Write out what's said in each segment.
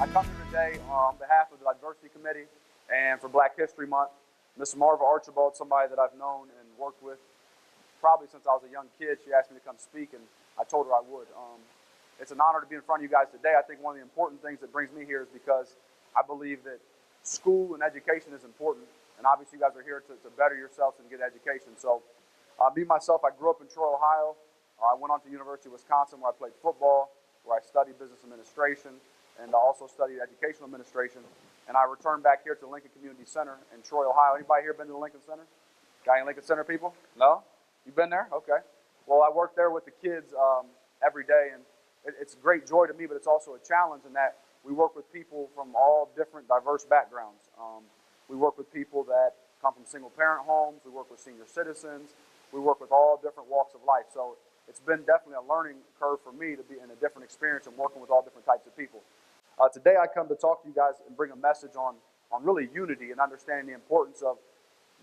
I come here today on behalf of the Diversity Committee and for Black History Month. Ms. Marva Archibald, somebody that I've known and worked with probably since I was a young kid. She asked me to come speak, and I told her I would. It's an honor to be in front of you guys today. I think one of the important things that brings me here is because I believe that school and education is important, and obviously you guys are here to better yourselves and get education. So me, myself, I grew up in Troy, Ohio. I went on to the University of Wisconsin where I played football, where I studied business administration, and I also studied educational administration. And I returned back here to Lincoln Community Center in Troy, Ohio. Anybody here been to the Lincoln Center? Got any Lincoln Center people? No? You've been there? Okay. Well, I work there with the kids every day, and it's a great joy to me, but it's also a challenge in that we work with people from all different diverse backgrounds. We work with people that come from single-parent homes. We work with senior citizens. We work with all different walks of life. So it's been definitely a learning curve for me to be in a different experience and working with all different types of people. Today I come to talk to you guys and bring a message on really unity and understanding the importance of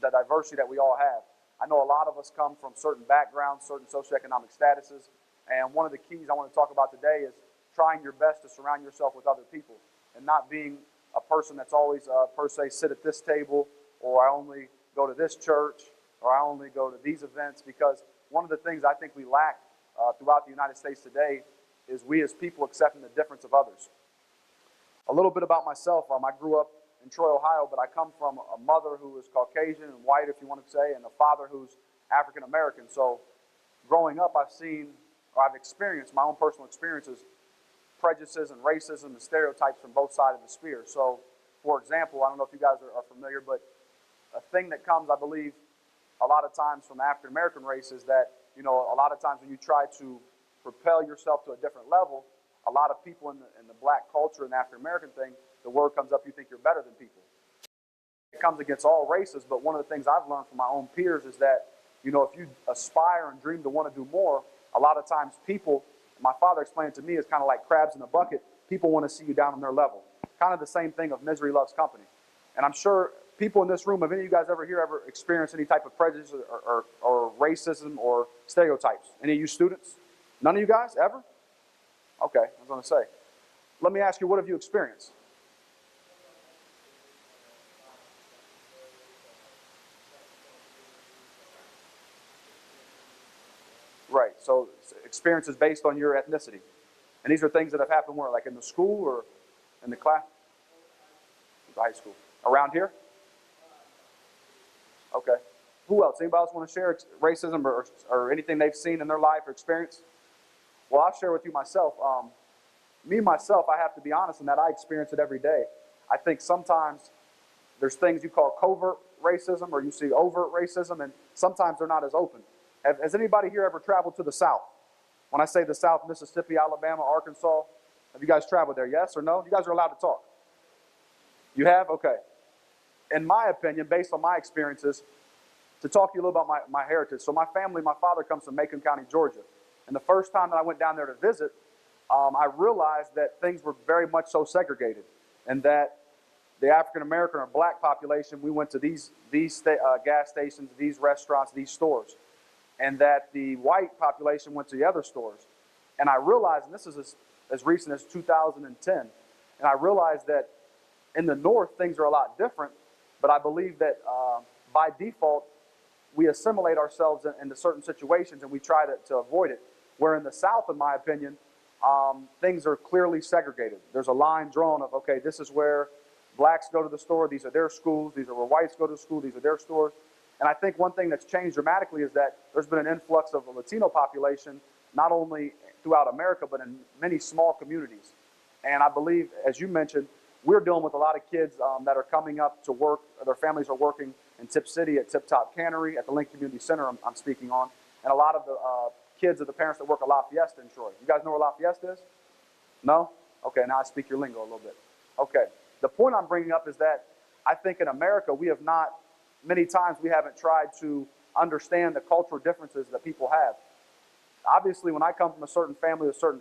the diversity that we all have. I know a lot of us come from certain backgrounds, certain socioeconomic statuses, and one of the keys I want to talk about today is trying your best to surround yourself with other people and not being a person that's always per se sit at this table, or I only go to this church, or I only go to these events, because one of the things I think we lack throughout the United States today is we as people accepting the difference of others. A little bit about myself. I grew up in Troy, Ohio, but I come from a mother who is Caucasian and white, if you want to say, and a father who's African American. So growing up, I've experienced my own personal experiences, prejudices and racism and stereotypes from both sides of the sphere. So, for example, I don't know if you guys are familiar, but a thing that comes, I believe, a lot of times from African American race is that, a lot of times when you try to propel yourself to a different level, a lot of people in the black culture and the African American thing, the word comes up, you think you're better than people. It comes against all races, but one of the things I've learned from my own peers is that, if you aspire and dream to want to do more, a lot of times people, my father explained it to me, is kind of like crabs in a bucket. People want to see you down on their level. Kind of the same thing of misery loves company. And I'm sure people in this room, have any of you guys ever experienced any type of prejudice or racism or stereotypes? Any of you students? None of you guys, ever? Okay, I was going to say. Let me ask you, what have you experienced? Right, so experiences based on your ethnicity. And these are things that have happened where, like in the school or in the class? High school. Around here? Okay. Who else? Anybody else want to share racism or anything they've seen in their life or experience? Well, I'll share with you myself. Myself, I have to be honest in that I experience it every day. I think sometimes there's things you call covert racism or you see overt racism, and sometimes they're not as open. Has anybody here ever traveled to the South? When I say the South, Mississippi, Alabama, Arkansas, have you guys traveled there, yes or no? You guys are allowed to talk. You have? Okay. In my opinion, based on my experiences, to talk to you a little about my heritage. So my family, my father comes from Macon County, Georgia. And the first time that I went down there to visit, I realized that things were very much so segregated, and that the African American or black population, we went to these gas stations, these restaurants, these stores, and that the white population went to the other stores. And I realized, and this is as recent as 2010, and I realized that in the North things are a lot different, but I believe that by default we assimilate ourselves into certain situations and we try to avoid it. Where in the South, in my opinion, things are clearly segregated. There's a line drawn of, okay, this is where blacks go to the store, these are their schools, these are where whites go to school, these are their stores. And I think one thing that's changed dramatically is that there's been an influx of a Latino population, not only throughout America, but in many small communities. And I believe, as you mentioned, we're dealing with a lot of kids that are coming up to work, their families are working in Tip City at Tip Top Cannery, at the Lincoln Community Center I'm speaking on, and a lot of the kids are the parents that work at Lafayette in Troy. You guys know where Lafayette is? No? Okay, now I speak your lingo a little bit. Okay, the point I'm bringing up is that I think in America we have not, many times we haven't tried to understand the cultural differences that people have. Obviously, when I come from a certain family with certain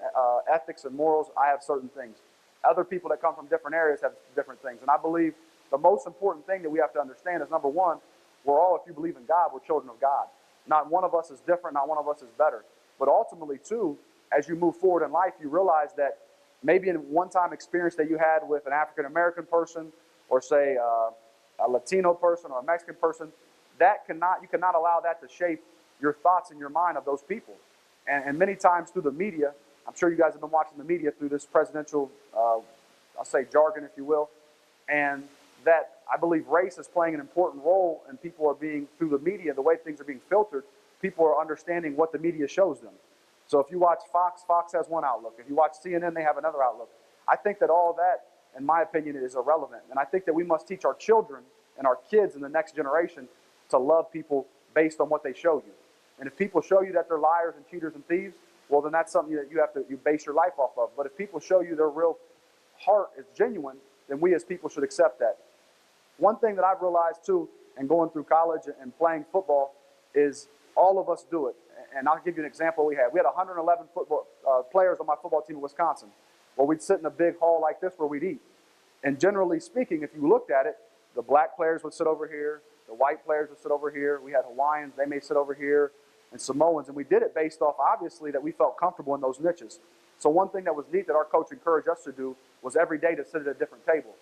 ethics and morals, I have certain things. Other people that come from different areas have different things. And I believe the most important thing that we have to understand is, number one, we're all, if you believe in God, we're children of God. Not one of us is different, not one of us is better. But ultimately, too, as you move forward in life, you realize that maybe in one-time experience that you had with an African-American person, or say a Latino person or a Mexican person, you cannot allow that to shape your thoughts in your mind of those people. And many times through the media, I'm sure you guys have been watching the media through this presidential, I'll say jargon, if you will, and that I believe race is playing an important role, and people are being, through the media, the way things are being filtered, people are understanding what the media shows them. So if you watch Fox, Fox has one outlook. If you watch CNN, they have another outlook. I think that all that, in my opinion, is irrelevant. And I think that we must teach our children and our kids in the next generation to love people based on what they show you. And if people show you that they're liars and cheaters and thieves, well, then that's something that you base your life off of. But if people show you their real heart is genuine, then we as people should accept that. One thing that I've realized too, and going through college and playing football, is all of us do it. And I'll give you an example we had. We had 111 football players on my football team in Wisconsin. Well, we'd sit in a big hall like this where we'd eat. And generally speaking, if you looked at it, the black players would sit over here, the white players would sit over here. We had Hawaiians, they may sit over here, and Samoans. And we did it based off, obviously, that we felt comfortable in those niches. So one thing that was neat that our coach encouraged us to do was every day to sit at a different table.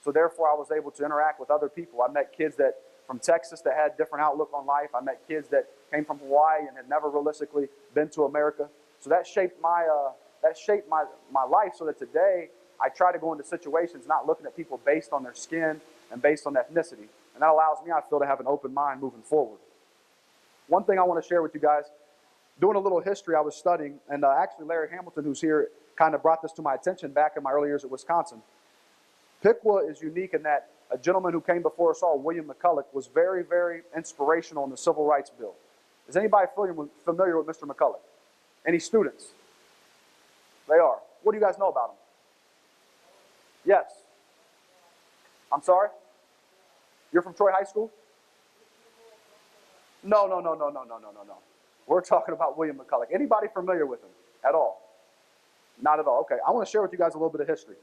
So therefore, I was able to interact with other people. I met kids that from Texas that had different outlook on life. I met kids that came from Hawaii and had never realistically been to America. So that shaped my life, so that today I try to go into situations not looking at people based on their skin and based on ethnicity. And that allows me, I feel, to have an open mind moving forward. One thing I want to share with you guys, doing a little history I was studying, and actually Larry Hamilton, who's here, kind of brought this to my attention back in my early years at Wisconsin. Piqua is unique in that a gentleman who came before us all, William McCulloch, was very, very inspirational in the Civil Rights Bill. Is anybody familiar with Mr. McCulloch? Any students? They are. What do you guys know about him? Yes. I'm sorry? You're from Troy High School? No. We're talking about William McCulloch. Anybody familiar with him at all? Not at all. Okay, I want to share with you guys a little bit of history.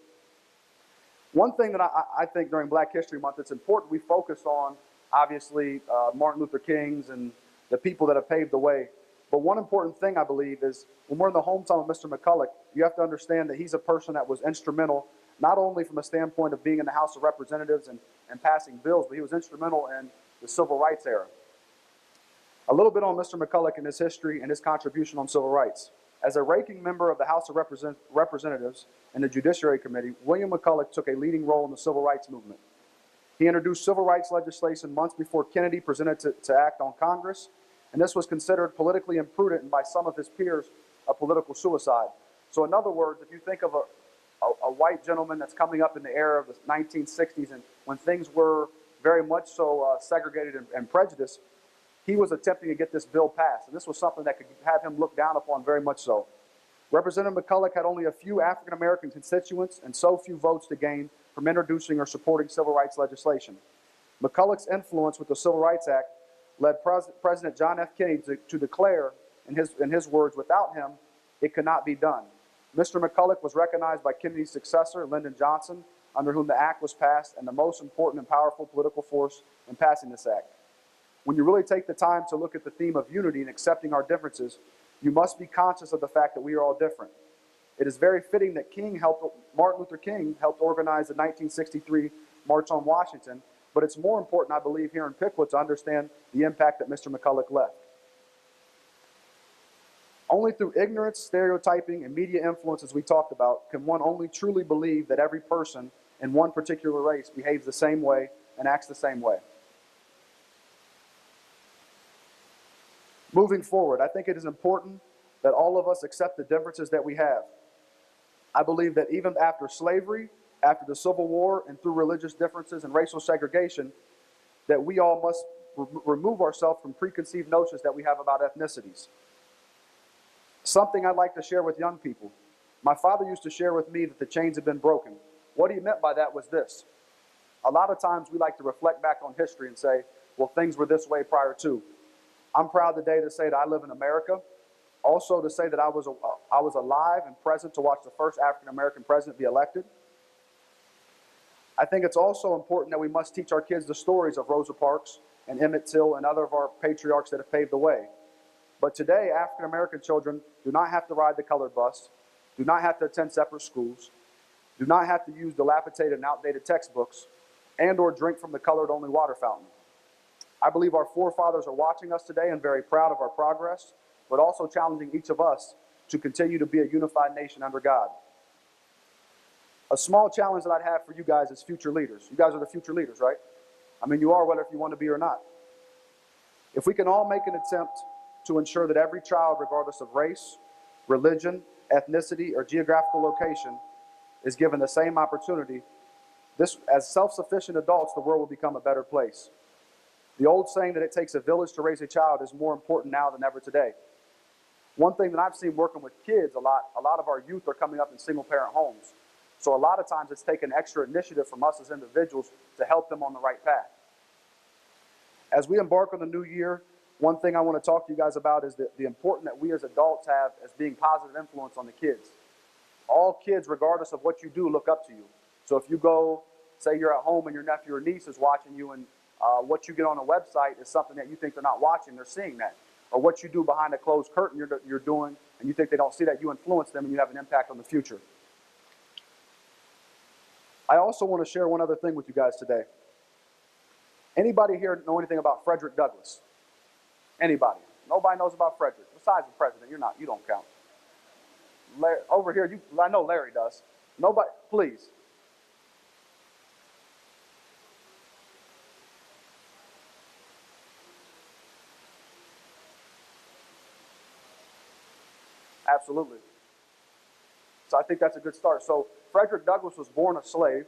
One thing that I think during Black History Month, it's important we focus on, obviously, Martin Luther King's and the people that have paved the way. But one important thing, I believe, is when we're in the hometown of Mr. McCulloch, you have to understand that he's a person that was instrumental, not only from a standpoint of being in the House of Representatives and passing bills, but he was instrumental in the Civil Rights era. A little bit on Mr. McCulloch and his history and his contribution on civil rights. As a ranking member of the House of Representatives and the Judiciary Committee, William McCulloch took a leading role in the civil rights movement. He introduced civil rights legislation months before Kennedy presented to act on Congress, and this was considered politically imprudent and by some of his peers a political suicide. So in other words, if you think of a white gentleman that's coming up in the era of the 1960s and when things were very much so segregated and prejudiced, he was attempting to get this bill passed, and this was something that could have him looked down upon very much so. Representative McCulloch had only a few African-American constituents and so few votes to gain from introducing or supporting civil rights legislation. McCulloch's influence with the Civil Rights Act led President John F. Kennedy to declare, in his words, without him, it could not be done. Mr. McCulloch was recognized by Kennedy's successor, Lyndon Johnson, under whom the act was passed, and the most important and powerful political force in passing this act. When you really take the time to look at the theme of unity and accepting our differences, you must be conscious of the fact that we are all different. It is very fitting that Martin Luther King helped organize the 1963 March on Washington, but it's more important, I believe, here in Piqua to understand the impact that Mr. McCulloch left. Only through ignorance, stereotyping, and media influence, as we talked about, can one only truly believe that every person in one particular race behaves the same way and acts the same way. Moving forward, I think it is important that all of us accept the differences that we have. I believe that even after slavery, after the Civil War, and through religious differences and racial segregation, that we all must remove ourselves from preconceived notions that we have about ethnicities. Something I'd like to share with young people. My father used to share with me that the chains had been broken. What he meant by that was this. A lot of times we like to reflect back on history and say, well, things were this way prior to. I'm proud today to say that I live in America. Also to say that I was alive and present to watch the first African-American president be elected. I think it's also important that we must teach our kids the stories of Rosa Parks and Emmett Till and other of our patriarchs that have paved the way. But today, African-American children do not have to ride the colored bus. do not have to attend separate schools, do not have to use dilapidated and outdated textbooks, and or drink from the colored-only water fountain. I believe our forefathers are watching us today and very proud of our progress, but also challenging each of us to continue to be a unified nation under God. A small challenge that I'd have for you guys is future leaders. You guys are the future leaders, right? I mean, you are, whether if you want to be or not. If we can all make an attempt to ensure that every child, regardless of race, religion, ethnicity, or geographical location, is given the same opportunity, as self-sufficient adults, the world will become a better place. The old saying that it takes a village to raise a child is more important now than ever today. One thing that I've seen working with kids a lot of our youth are coming up in single-parent homes. So a lot of times it's taken extra initiative from us as individuals to help them on the right path. As we embark on the new year, one thing I want to talk to you guys about is the importance that we as adults have as being positive influence on the kids. All kids, regardless of what you do, look up to you. So if you go, say you're at home and your nephew or niece is watching you, and what you get on a website is something that you think they're not watching, they're seeing that. Or what you do behind a closed curtain you're doing, and you think they don't see that, you influence them and you have an impact on the future. I also want to share one other thing with you guys today. Anybody here know anything about Frederick Douglass? Anybody? Nobody knows about Frederick. Besides the president, you don't count. Larry, over here, I know Larry does. Nobody, please. Absolutely. So I think that's a good start. So Frederick Douglass was born a slave,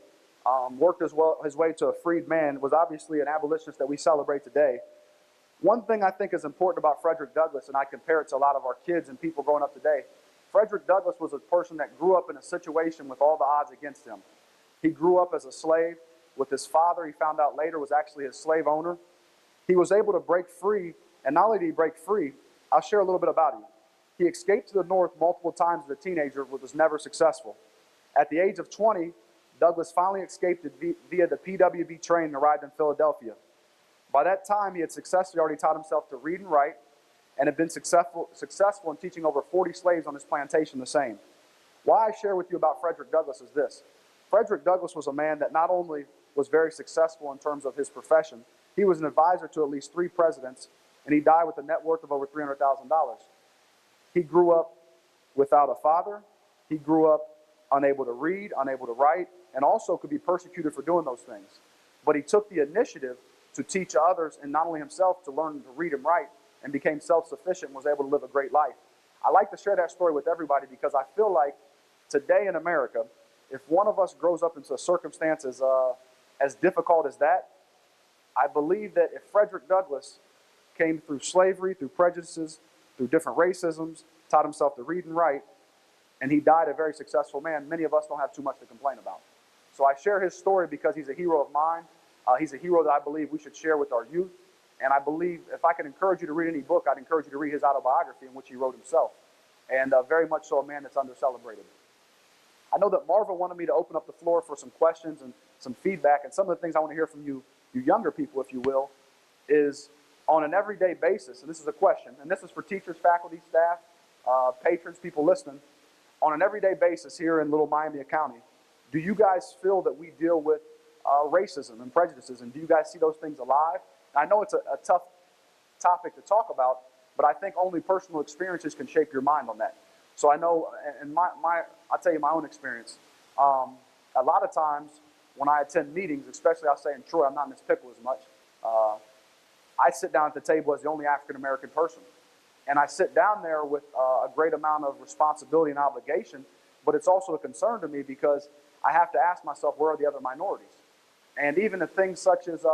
worked his way to a freed man, was obviously an abolitionist that we celebrate today. One thing I think is important about Frederick Douglass, and I compare it to a lot of our kids and people growing up today, Frederick Douglass was a person that grew up in a situation with all the odds against him. He grew up as a slave with his father. He found out later was actually his slave owner. He was able to break free, and not only did he break free, I'll share a little bit about him. He escaped to the North multiple times as a teenager, but was never successful. At the age of 20, Douglass finally escaped via the PWB train and arrived in Philadelphia. By that time, he had successfully already taught himself to read and write and had been successful in teaching over 40 slaves on his plantation the same. Why I share with you about Frederick Douglass is this. Frederick Douglass was a man that not only was very successful in terms of his profession, he was an advisor to at least 3 presidents, and he died with a net worth of over $300,000. He grew up without a father. He grew up unable to read, unable to write, and also could be persecuted for doing those things. But he took the initiative to teach others, and not only himself, to learn to read and write, and became self-sufficient and was able to live a great life. I like to share that story with everybody because I feel like today in America, if one of us grows up into a circumstance as difficult as that, I believe that if Frederick Douglass came through slavery, through prejudices, through different racisms, taught himself to read and write, and he died a very successful man, many of us don't have too much to complain about. So I share his story because he's a hero of mine. He's a hero that I believe we should share with our youth. And I believe if I could encourage you to read any book, I'd encourage you to read his autobiography in which he wrote himself. And very much so a man that's under-celebrated. I know that Marva wanted me to open up the floor for some questions and some feedback. And some of the things I want to hear from you younger people, if you will, is on an everyday basis, and this is a question, and this is for teachers, faculty, staff, patrons, people listening, on an everyday basis here in Little Miami County, do you guys feel that we deal with racism and prejudices, and do you guys see those things alive? I know it's a tough topic to talk about, but I think only personal experiences can shape your mind on that. So I know, and I'll tell you my own experience. A lot of times when I attend meetings, especially I'll say in Troy, I'm not Miss Pickle as much, I sit down at the table as the only African-American person. And I sit down there with a great amount of responsibility and obligation, but it's also a concern to me because I have to ask myself, where are the other minorities? And even the things such as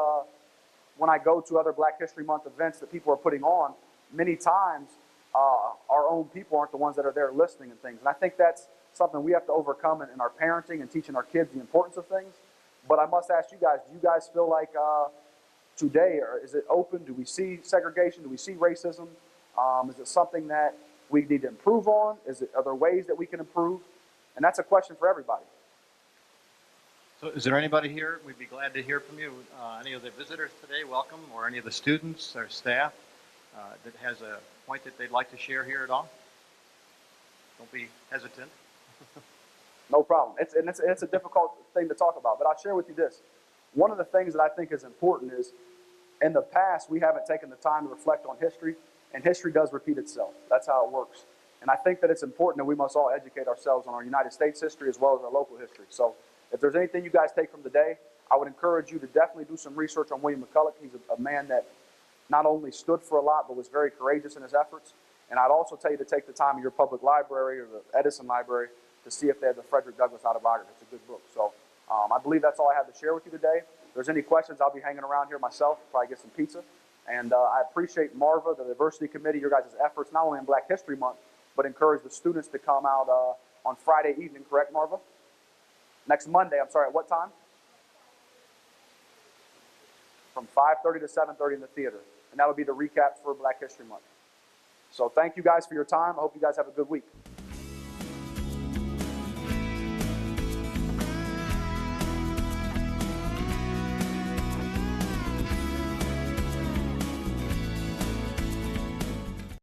when I go to other Black History Month events that people are putting on, many times our own people aren't the ones that are there listening and things. And I think that's something we have to overcome in our parenting and teaching our kids the importance of things. But I must ask you guys, do you guys feel like today, or is it open? Do we see segregation? Do we see racism? Is it something that we need to improve on? Are there ways that we can improve? And that's a question for everybody. So is there anybody here? We'd be glad to hear from you. Any of the visitors today, welcome, or any of the students or staff that has a point that they'd like to share here at all? Don't be hesitant. No problem. It's a difficult thing to talk about, but I'll share with you this. One of the things that I think is important is in the past, we haven't taken the time to reflect on history, and history does repeat itself. That's how it works. And I think that it's important that we must all educate ourselves on our United States history as well as our local history. So if there's anything you guys take from the day, I would encourage you to definitely do some research on William McCulloch. He's a man that not only stood for a lot, but was very courageous in his efforts. And I'd also tell you to take the time in your public library or the Edison Library to see if they have the Frederick Douglass autobiography. It's a good book. So I believe that's all I have to share with you today. If there's any questions, I'll be hanging around here myself, probably get some pizza. And I appreciate Marva, the diversity committee, your guys' efforts, not only in Black History Month, but encourage the students to come out on Friday evening, correct, Marva? Next Monday, I'm sorry, at what time? From 5:30 to 7:30 in the theater. And that'll be the recap for Black History Month. So thank you guys for your time. I hope you guys have a good week.